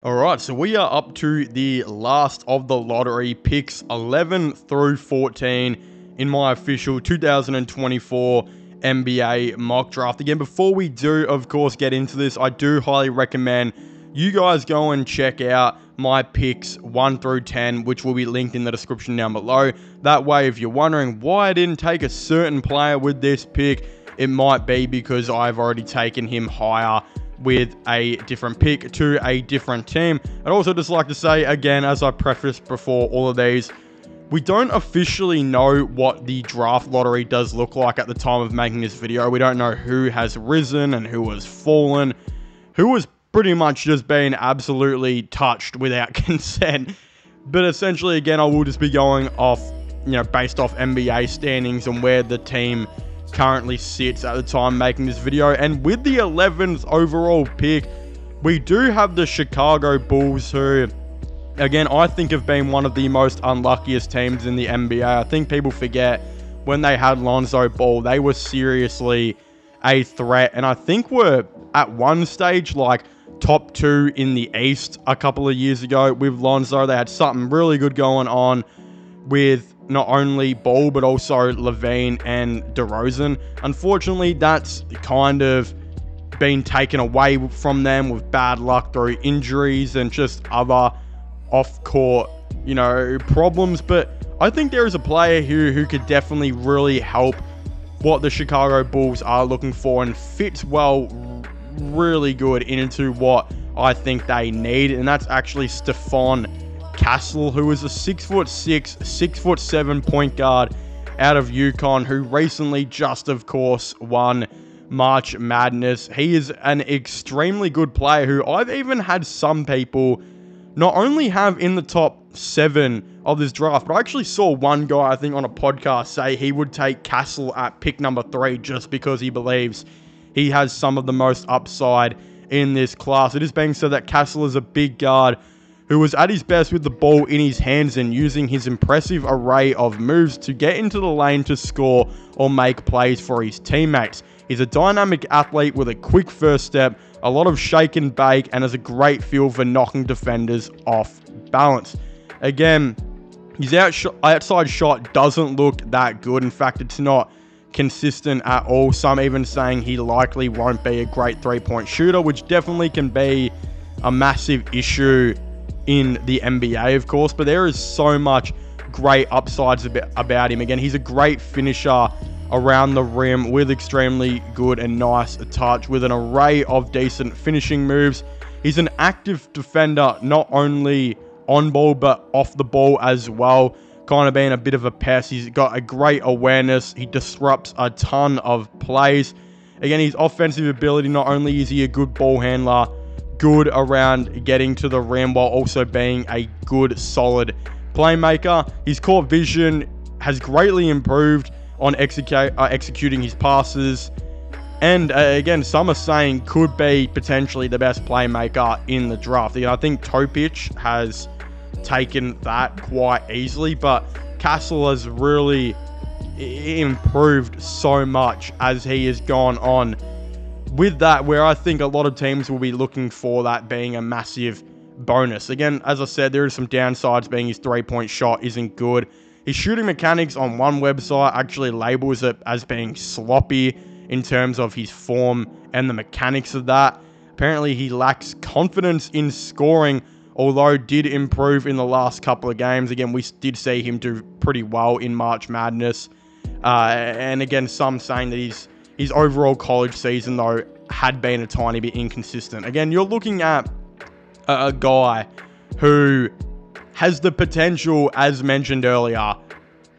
All right, so we are up to the last of the lottery picks 11 through 14 in my official 2024 NBA mock draft. Again, before we do, of course, get into this, I do highly recommend you guys go and check out my picks 1 through 10, which will be linked in the description down below. That way, if you're wondering why I didn't take a certain player with this pick, it might be because I've already taken him higher with a different pick to a different team. I'd also just like to say, again, as I prefaced before all of these, we don't officially know what the draft lottery does look like at the time of making this video. We don't know who has risen and who has fallen, who has pretty much just been absolutely touched without consent. But essentially, again, I will just be going off, based off NBA standings and where the team currently sits at the time making this video. And with the 11th overall pick, we do have the Chicago Bulls, who, again, I think have been one of the most unluckiest teams in the NBA. I think people forget when they had Lonzo Ball, they were seriously a threat, and I think were at one stage like top 2 in the East a couple of years ago with Lonzo. They had something really good going on with not only Ball, but also Levine and DeRozan. Unfortunately, that's kind of been taken away from them with bad luck through injuries and just other off-court, problems. But I think there is a player here who could definitely really help what the Chicago Bulls are looking for and fits well, really good into what I think they need. And that's actually Stephon Castle, who is a 6'6", 6'7" point guard out of UConn, who recently just, of course, won March Madness. He is an extremely good player who I've even had some people not only have in the top 7 of this draft, but I actually saw one guy, I think, on a podcast say he would take Castle at pick number 3 just because he believes he has some of the most upside in this class. It is being said that Castle is a big guard who was at his best with the ball in his hands and using his impressive array of moves to get into the lane to score or make plays for his teammates. He's a dynamic athlete with a quick first step, a lot of shake and bake, and has a great feel for knocking defenders off balance. Again, his outside shot doesn't look that good. In fact, it's not consistent at all. Some even saying he likely won't be a great three-point shooter, which definitely can be a massive issue in the NBA, of course, but there is so much great upsides about him. Again, he's a great finisher around the rim with extremely good and nice touch with an array of decent finishing moves. He's an active defender, not only on ball, but off the ball as well, kind of being a bit of a pest. He's got a great awareness. He disrupts a ton of plays. Again, his offensive ability, not only is he a good ball handler, good around getting to the rim, while also being a good, solid playmaker. His court vision has greatly improved on executing his passes. And again, some are saying could be potentially the best playmaker in the draft. I think Topic has taken that quite easily, but Castle has really improved so much as he has gone on with that, where I think a lot of teams will be looking for that being a massive bonus. Again, as I said, there are some downsides, being his three-point shot isn't good. His shooting mechanics on one website actually labels it as being sloppy in terms of his form and the mechanics of that. Apparently, he lacks confidence in scoring, although did improve in the last couple of games. Again, we did see him do pretty well in March Madness. And again, some saying that his overall college season, though, had been a tiny bit inconsistent. Again, you're looking at a guy who has the potential, as mentioned earlier,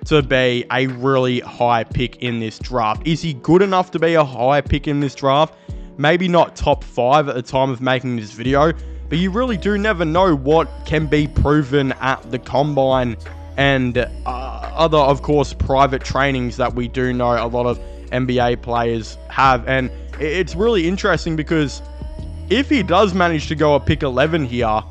to be a really high pick in this draft. Is he good enough to be a high pick in this draft? Maybe not top 5 at the time of making this video, but you really do never know what can be proven at the combine and other, of course, private trainings that we do know a lot of NBA players have. And it's really interesting because if he does manage to go a pick 11 here,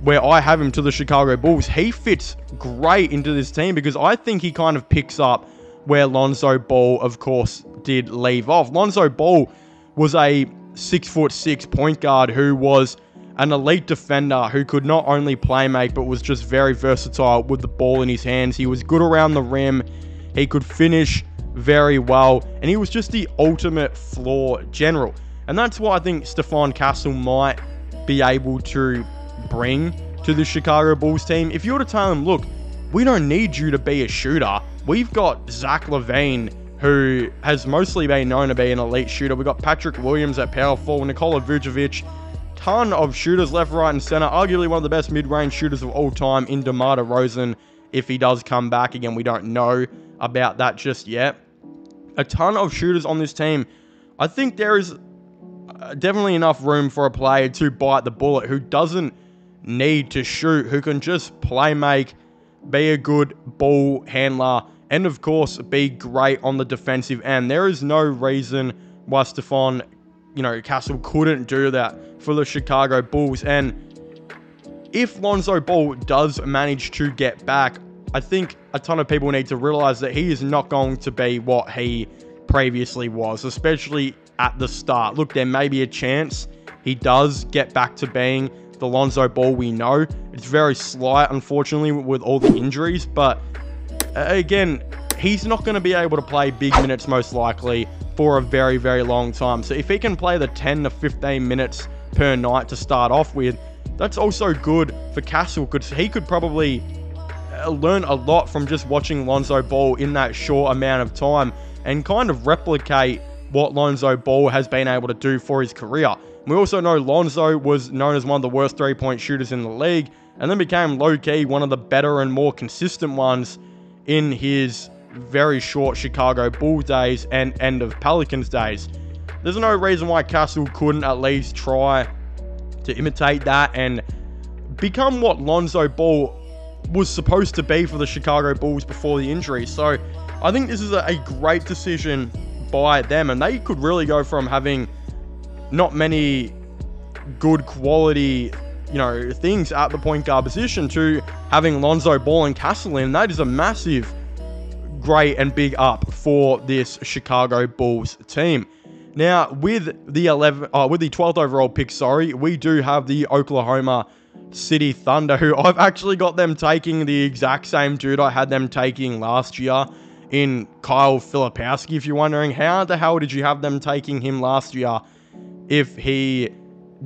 where I have him to the Chicago Bulls, he fits great into this team because I think he kind of picks up where Lonzo Ball, of course, did leave off. Lonzo Ball was a 6'6" point guard who was an elite defender who could not only play make, but was just very versatile with the ball in his hands. He was good around the rim. He could finish very well, and he was just the ultimate floor general. And that's what I think Stephon Castle might be able to bring to the Chicago Bulls team. If you were to tell him, look, we don't need you to be a shooter. We've got Zach LaVine, who has mostly been known to be an elite shooter. We've got Patrick Williams at power forward, Nikola Vucevic, ton of shooters left, right, and center. Arguably one of the best mid-range shooters of all time in DeMar DeRozan, if he does come back. Again, we don't know about that just yet. A ton of shooters on this team. I think there is definitely enough room for a player to bite the bullet who doesn't need to shoot, who can just play make, be a good ball handler, and of course be great on the defensive end. There is no reason why Stephon, Castle couldn't do that for the Chicago Bulls. And if Lonzo Ball does manage to get back, I think a ton of people need to realize that he is not going to be what he previously was, especially at the start. Look, there may be a chance he does get back to being the Lonzo Ball we know. It's very slight, unfortunately, with all the injuries, but again, he's not going to be able to play big minutes most likely for a very, very long time. So if he can play the 10 to 15 minutes per night to start off with, that's also good for Castle, because he could probably learn a lot from just watching Lonzo Ball in that short amount of time and kind of replicate what Lonzo Ball has been able to do for his career. We also know Lonzo was known as one of the worst three-point shooters in the league, and then became low-key one of the better and more consistent ones in his very short Chicago Bulls days and end of Pelicans days. There's no reason why Castle couldn't at least try to imitate that and become what Lonzo Ball was supposed to be for the Chicago Bulls before the injury. So I think this is a great decision by them, and they could really go from having not many good quality things at the point guard position to having Lonzo Ball and Castle in. That is a massive, great and big up for this Chicago Bulls team. Now, with the 12th overall pick, we do have the Oklahoma City Thunder, who I've actually got them taking the exact same dude I had them taking last year in Kyle Filipowski. If you're wondering, how the hell did you have them taking him last year if he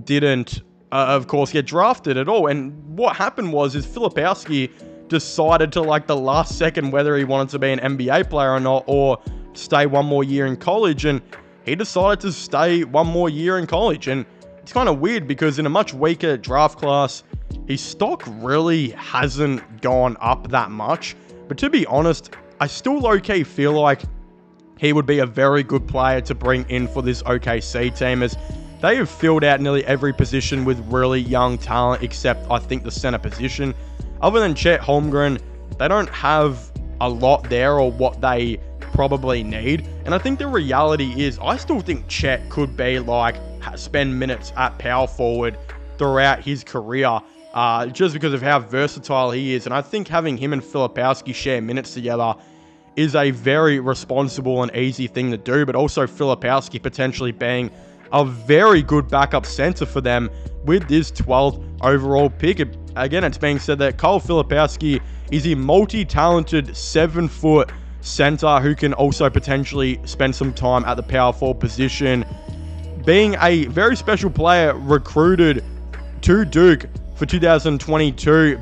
didn't, of course, get drafted at all? And what happened was Filipowski decided to, the last second, whether he wanted to be an NBA player or not, or stay one more year in college, and he decided to stay one more year in college. And it's kind of weird because in a much weaker draft class, his stock really hasn't gone up that much. But to be honest, I still low-key feel like he would be a very good player to bring in for this OKC team, as they have filled out nearly every position with really young talent, except I think the center position. Other than Chet Holmgren, they don't have a lot there or what they probably need. And I think the reality is, I still think Chet could be spend minutes at power forward throughout his career, just because of how versatile he is. And I think having him and Filipowski share minutes together is a very responsible and easy thing to do, but also Filipowski potentially being a very good backup center for them with this 12th overall pick. Again, it's being said that Kyle Filipowski is a multi-talented 7-foot center who can also potentially spend some time at the power forward position, being a very special player recruited to Duke for 2022,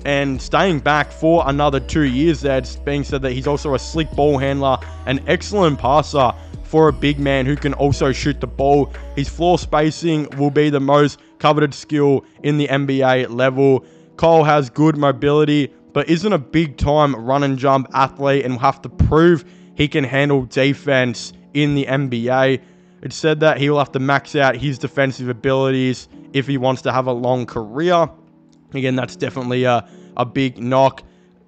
and staying back for another 2 years there. It's being said that he's also a slick ball handler, an excellent passer for a big man who can also shoot the ball. His floor spacing will be the most coveted skill in the NBA level. Kyle has good mobility, but isn't a big-time run and jump athlete, and will have to prove he can handle defense in the NBA. It's said that he will have to max out his defensive abilities if he wants to have a long career. Again, that's definitely a big knock.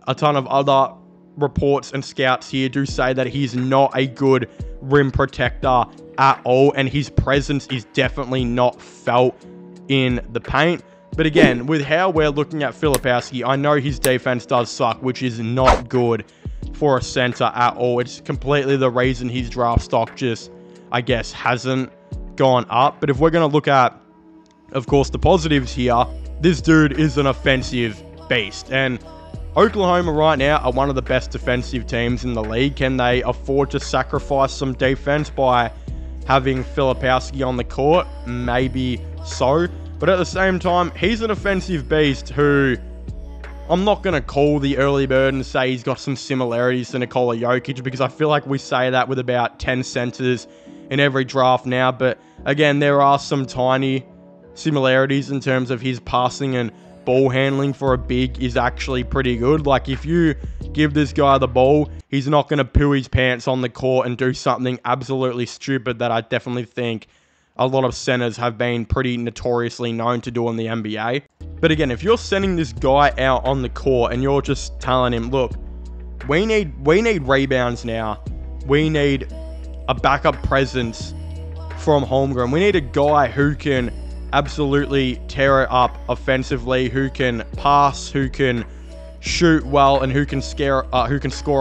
A ton of other reports and scouts here do say that he's not a good rim protector at all, and his presence is definitely not felt in the paint. But again, with how we're looking at Filipowski, I know his defense does suck, which is not good for a center at all. It's completely the reason his draft stock just, I guess, hasn't gone up. But if we're going to look at of course, the positives here, this dude is an offensive beast. And Oklahoma right now are one of the best defensive teams in the league. Can they afford to sacrifice some defense by having Filipowski on the court? Maybe so. But at the same time, he's an offensive beast who I'm not going to call the early bird and say he's got some similarities to Nikola Jokic, because I feel like we say that with about 10 centers in every draft now. But again, there are some tiny similarities in terms of his passing and ball handling for a big is actually pretty good. Like, if you give this guy the ball, he's not going to poo his pants on the court and do something absolutely stupid that I definitely think a lot of centers have been pretty notoriously known to do in the NBA. But again, if you're sending this guy out on the court and you're just telling him, look, we need rebounds now. We need a backup presence from Holmgren. We need a guy who can absolutely tear it up offensively, who can pass, who can shoot well, and who can score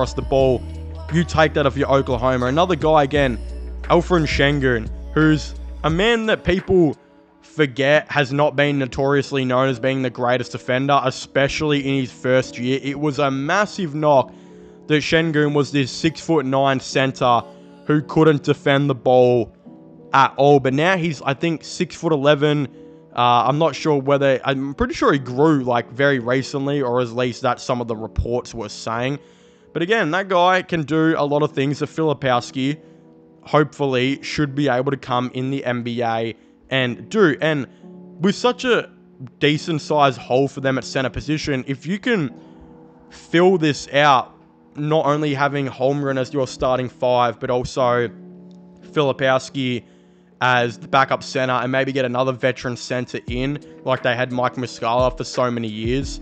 us the ball. You take that if you're Oklahoma. Another guy again, Alfred Şengün, who's a man that people forget has not been notoriously known as being the greatest defender, especially in his first year. It was a massive knock that Şengün was this 6'9" center who couldn't defend the ball at all. But now he's, I think, 6'11". I'm not sure whether, I'm pretty sure he grew like very recently, or at least that's some of the reports were saying. But again, that guy can do a lot of things that Filipowski hopefully should be able to come in the NBA and do. And with such a decent sized hole for them at center position, if you can fill this out, not only having Holmgren as your starting five, but also Filipowski as the backup center, and maybe get another veteran center in, like they had Mike Muscala for so many years.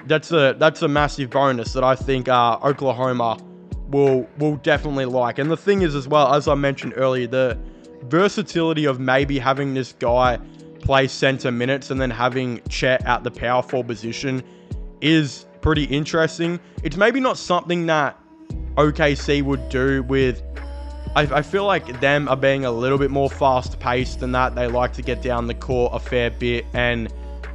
That's a massive bonus that I think Oklahoma will definitely like. And the thing is, as well, as I mentioned earlier, the versatility of maybe having this guy play center minutes and then having Chet at the power forward position is pretty interesting. It's maybe not something that OKC would do with, I feel like them are being a little bit more fast-paced than that. They like to get down the court a fair bit and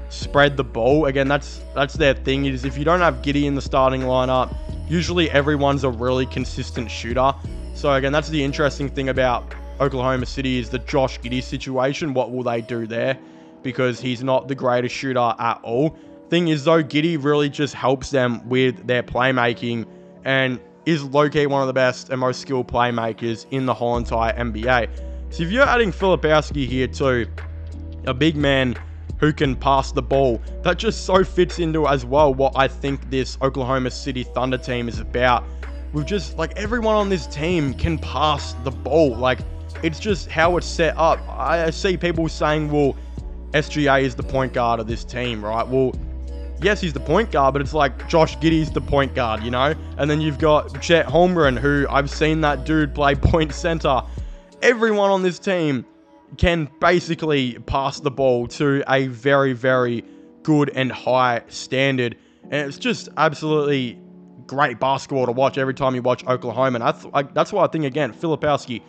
spread the ball. Again, that's their thing, is if you don't have Giddey in the starting lineup, usually everyone's a really consistent shooter. So again, that's the interesting thing about Oklahoma City, is the Josh Giddey situation. What will they do there? Because he's not the greatest shooter at all. Thing is, though, Giddey really just helps them with their playmaking and is low-key one of the best and most skilled playmakers in the whole entire NBA. So if you're adding Filipowski here too, a big man who can pass the ball, that just so fits into as well what I think this Oklahoma City Thunder team is about. With just, like, everyone on this team can pass the ball. Like, it's just how it's set up. I see people saying, well, SGA is the point guard of this team, right? Well, yes, he's the point guard, but it's like Josh Giddey's the point guard, you know? And then you've got Chet Holmgren, who I've seen that dude play point center. Everyone on this team can basically pass the ball to a very, very good and high standard. And it's just absolutely great basketball to watch every time you watch Oklahoma. And that's why I think, again, Filipowski,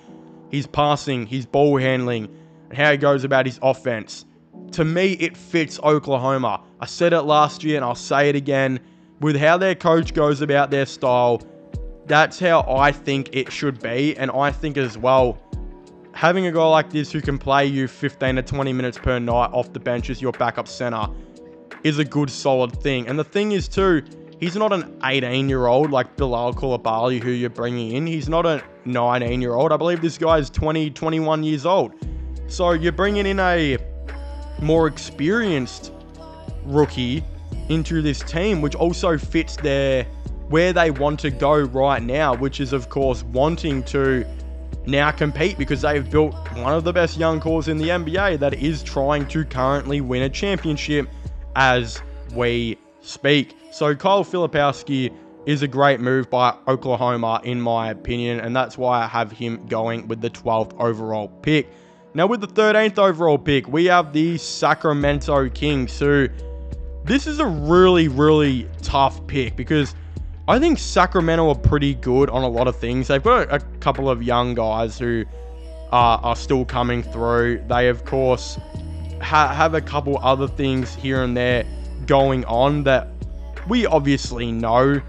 his passing, his ball handling, and how he goes about his offense, to me, it fits Oklahoma. I said it last year and I'll say it again. With how their coach goes about their style, that's how I think it should be. And I think as well, having a guy like this who can play you 15 to 20 minutes per night off the bench as your backup center is a good, solid thing. And the thing is too, he's not an 18-year-old like Bilal Coulibaly who you're bringing in. He's not a 19-year-old. I believe this guy is 20, 21 years old. So you're bringing in a more experienced rookie into this team, which also fits where they want to go right now, which is, of course, wanting to now compete, because they've built one of the best young cores in the NBA that is trying to currently win a championship as we speak. So Kyle Filipowski is a great move by Oklahoma, in my opinion, and that's why I have him going with the 12th overall pick. Now, with the 13th overall pick, we have the Sacramento Kings, who, this is a really, really tough pick, because I think Sacramento are pretty good on a lot of things. They've got a couple of young guys who are still coming through. They, of course, have a couple other things here and there going on that we obviously know.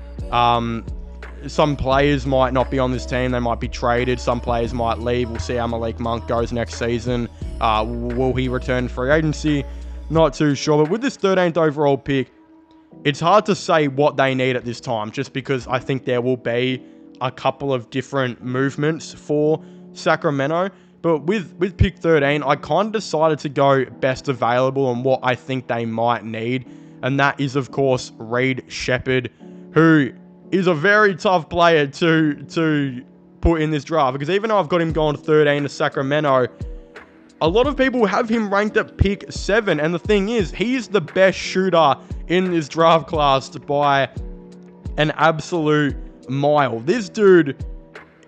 Some players might not be on this team. They might be traded. Some players might leave. We'll see how Malik Monk goes next season. Will he return free agency? Not too sure. But with this 13th overall pick, it's hard to say what they need at this time, just because I think there will be a couple of different movements for Sacramento. But with pick 13, I kind of decided to go best available on what I think they might need. And that is, of course, Reed Sheppard, who is a very tough player to put in this draft. Because even though I've got him going 13 to Sacramento, a lot of people have him ranked at pick 7. And the thing is, he's the best shooter in this draft class by an absolute mile. This dude,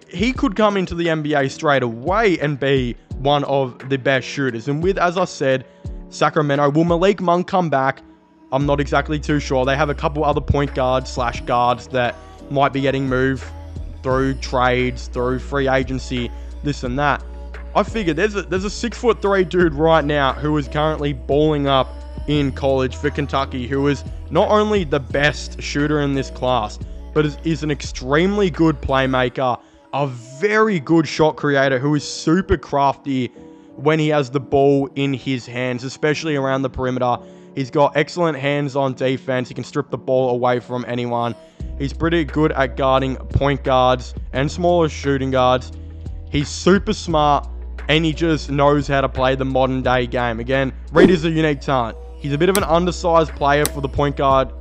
he could come into the NBA straight away and be one of the best shooters. And with, as I said, Sacramento, will Malik Monk come back? I'm not exactly too sure. They have a couple other point guards / guards that might be getting moved through trades, through free agency, this and that. I figured there's a 6'3" dude right now who is currently balling up in college for Kentucky, who is not only the best shooter in this class, but is an extremely good playmaker, a very good shot creator who is super crafty when he has the ball in his hands, especially around the perimeter. He's got excellent hands on defense. He can strip the ball away from anyone. He's pretty good at guarding point guards and smaller shooting guards. He's super smart, and he just knows how to play the modern day game. Again, Reed is a unique talent. He's a bit of an undersized player for the point guard,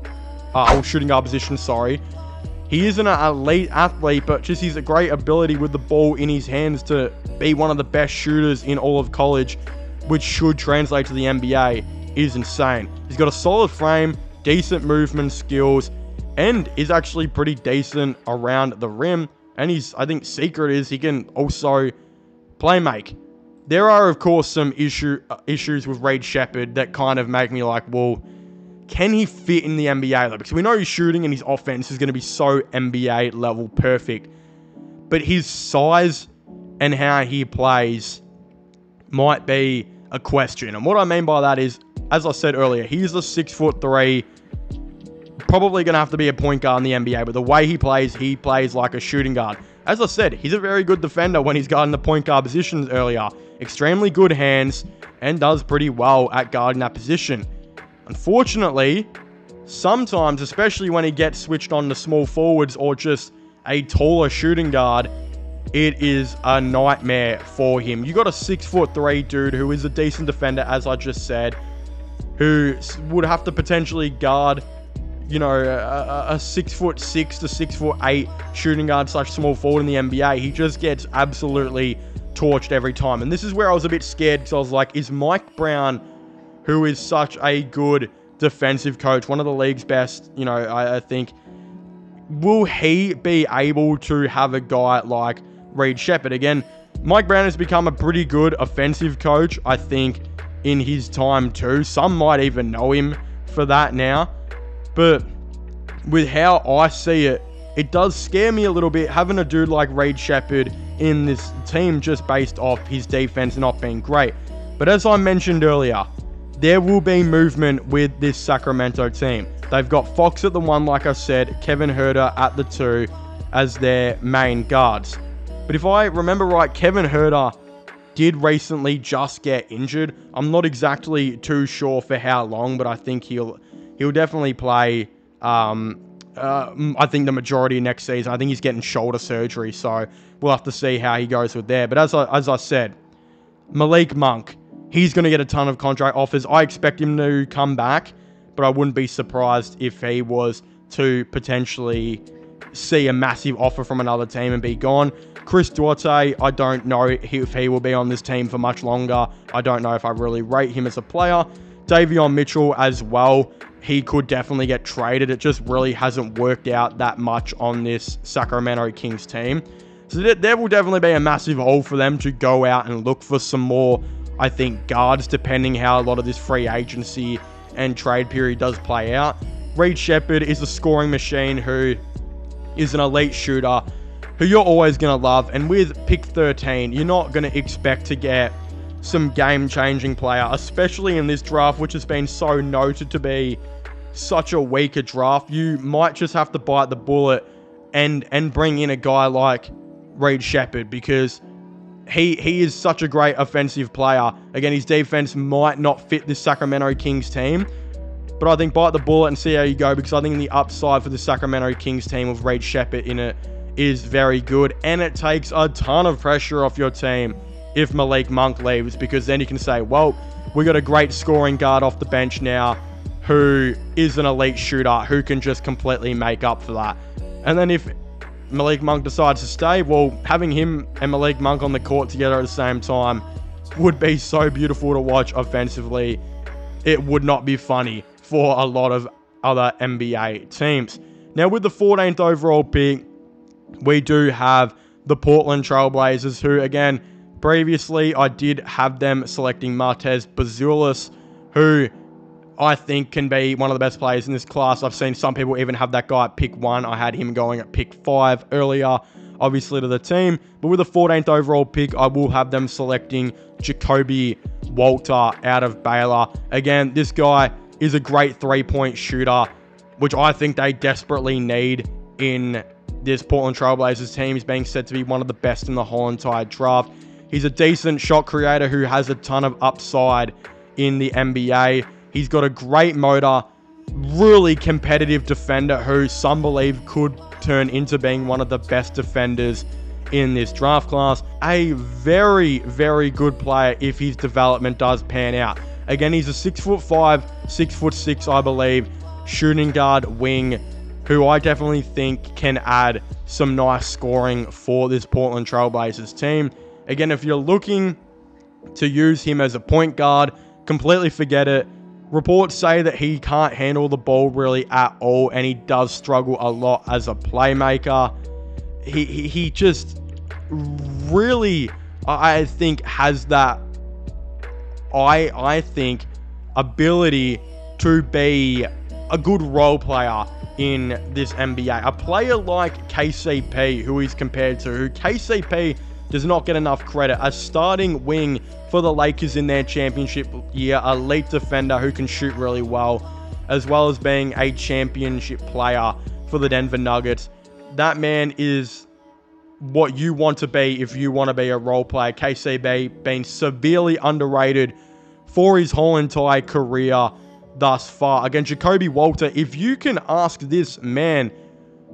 shooting guard position, sorry. He isn't an elite athlete, but just he's a great ability with the ball in his hands to be one of the best shooters in all of college, which should translate to the NBA. Is insane. He's got a solid frame, decent movement skills, and is actually pretty decent around the rim. And I think secret is he can also play make. There are, of course, some issues with Reed Sheppard that kind of make me like, well, can he fit in the NBA though? Because we know his shooting and his offense is going to be so NBA level perfect. But his size and how he plays might be a question. And what I mean by that is, as I said earlier, he's a 6'3", probably going to have to be a point guard in the NBA, but the way he plays like a shooting guard. As I said, he's a very good defender when he's guarding the point guard positions earlier. Extremely good hands and does pretty well at guarding that position. Unfortunately, sometimes, especially when he gets switched on to small forwards or just a taller shooting guard, it is a nightmare for him. You got a 6'3" dude who is a decent defender, as I just said, who would have to potentially guard, you know, a 6'6" to 6'8" shooting guard / small forward in the NBA. He just gets absolutely torched every time. And this is where I was a bit scared, because I was like, is Mike Brown, who is such a good defensive coach, one of the league's best, you know, I think, will he be able to have a guy like Reed Sheppard? Again, Mike Brown has become a pretty good offensive coach, I think, in his time too. Some might even know him for that now. But with how I see it, it does scare me a little bit having a dude like Reed Sheppard in this team just based off his defense not being great. But as I mentioned earlier, there will be movement with this Sacramento team. They've got Fox at the 1, like I said, Kevin Huerter at the 2 as their main guards. But if I remember right, Kevin Huerter did recently just get injured. I'm not exactly too sure for how long, but I think he'll definitely play, I think the majority of next season. I think he's getting shoulder surgery, so we'll have to see how he goes with there. But as I said, Malik Monk, he's going to get a ton of contract offers. I expect him to come back, but I wouldn't be surprised if he was to potentially see a massive offer from another team and be gone. Chris Duarte, I don't know if he will be on this team for much longer. I don't know if I really rate him as a player. Davion Mitchell as well. He could definitely get traded. It just really hasn't worked out that much on this Sacramento Kings team. So there will definitely be a massive hole for them to go out and look for some more, I think, guards, depending how a lot of this free agency and trade period does play out. Reed Sheppard is a scoring machine who is an elite shooter who you're always going to love. And with pick 13, you're not going to expect to get some game-changing player, especially in this draft, which has been so noted to be such a weaker draft. You might just have to bite the bullet and bring in a guy like Reed Sheppard, because he is such a great offensive player. Again, his defense might not fit this Sacramento Kings team, but I think bite the bullet and see how you go, because I think the upside for the Sacramento Kings team with Reed Sheppard in it is very good, and it takes a ton of pressure off your team if Malik Monk leaves, because then you can say, well, we got a great scoring guard off the bench now who is an elite shooter who can just completely make up for that. And then if Malik Monk decides to stay, well, having him and Malik Monk on the court together at the same time would be so beautiful to watch offensively. It would not be funny for a lot of other NBA teams. Now, with the 14th overall pick, we do have the Portland Trailblazers, who, again, previously I did have them selecting Martez Bazulis, who I think can be one of the best players in this class. I've seen some people even have that guy at pick 1. I had him going at pick 5 earlier, obviously, to the team. But with the 14th overall pick, I will have them selecting Jacoby Walter out of Baylor. Again, this guy is a great three-point shooter, which I think they desperately need in this Portland Trailblazers team. He's being said to be one of the best in the whole entire draft. He's a decent shot creator who has a ton of upside in the NBA. He's got a great motor, really competitive defender who some believe could turn into being one of the best defenders in this draft class. A very, very good player if his development does pan out. Again, he's a 6'5", 6'6", I believe, shooting guard wing, who I definitely think can add some nice scoring for this Portland Trailblazers team. Again, if you're looking to use him as a point guard, completely forget it. Reports say that he can't handle the ball really at all, and he does struggle a lot as a playmaker. He just really, I think, has that, I think, ability to be a good role player in this NBA. A player like KCP, who he's compared to, who KCP does not get enough credit. A starting wing for the Lakers in their championship year, a elite defender who can shoot really well as being a championship player for the Denver Nuggets. That man is what you want to be if you want to be a role player. KCP being severely underrated for his whole entire career thus far. Again, Jacoby Walter, if you can ask this man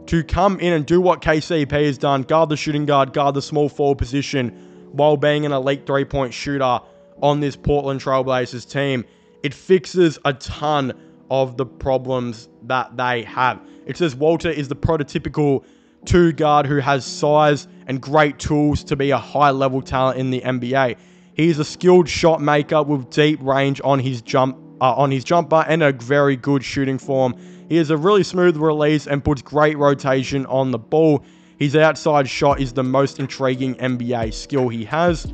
to come in and do what KCP has done, guard the shooting guard, guard the small forward position, while being an elite three-point shooter on this Portland Trailblazers team, it fixes a ton of the problems that they have. It says Walter is the prototypical two-guard who has size and great tools to be a high-level talent in the NBA. He is a skilled shot maker with deep range on his jumper and a very good shooting form. He has a really smooth release and puts great rotation on the ball. His outside shot is the most intriguing NBA skill he has.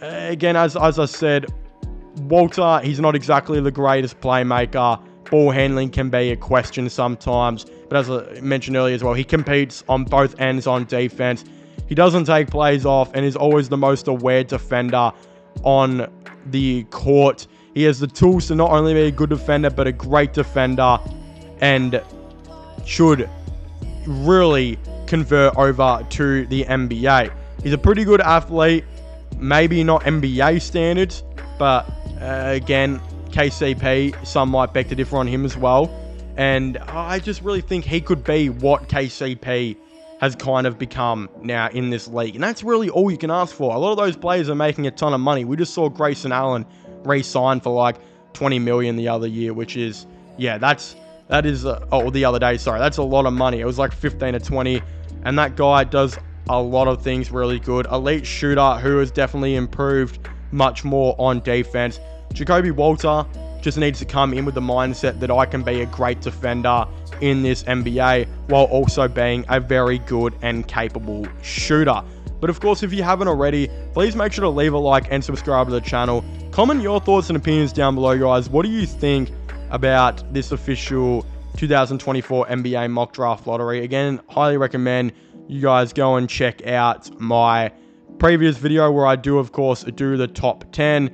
Again, as I said, Walter, he's not exactly the greatest playmaker. Ball handling can be a question sometimes. But as I mentioned earlier as well, he competes on both ends on defense. He doesn't take plays off and is always the most aware defender on the court. He has the tools to not only be a good defender, but a great defender, and should really convert over to the NBA. He's a pretty good athlete, maybe not NBA standards, but again, KCP, some might beg to differ on him as well. And I just really think he could be what KCP has kind of become now in this league. And that's really all you can ask for. A lot of those players are making a ton of money. We just saw Grayson Allen re-sign for like $20 million the other year, which is, yeah, that is the other day, sorry, that's a lot of money. It was like 15 to 20, and that guy does a lot of things really good. Elite shooter who has definitely improved much more on defense. Jacoby Walter just needs to come in with the mindset that I can be a great defender in this NBA while also being a very good and capable shooter. But of course, if you haven't already, please make sure to leave a like and subscribe to the channel. Comment your thoughts and opinions down below, guys. What do you think about this official 2024 NBA mock draft lottery? Again, highly recommend you guys go and check out my previous video where I do, of course, do the top 10.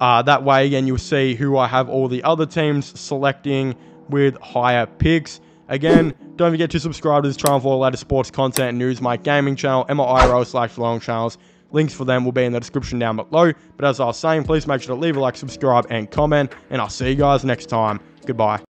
That way, again, you'll see who I have all the other teams selecting with higher picks. Again, don't forget to subscribe to this channel for all the latest sports content and news. My gaming channel, MIRO/vlog channels. Links for them will be in the description down below. But as I was saying, please make sure to leave a like, subscribe, and comment. And I'll see you guys next time. Goodbye.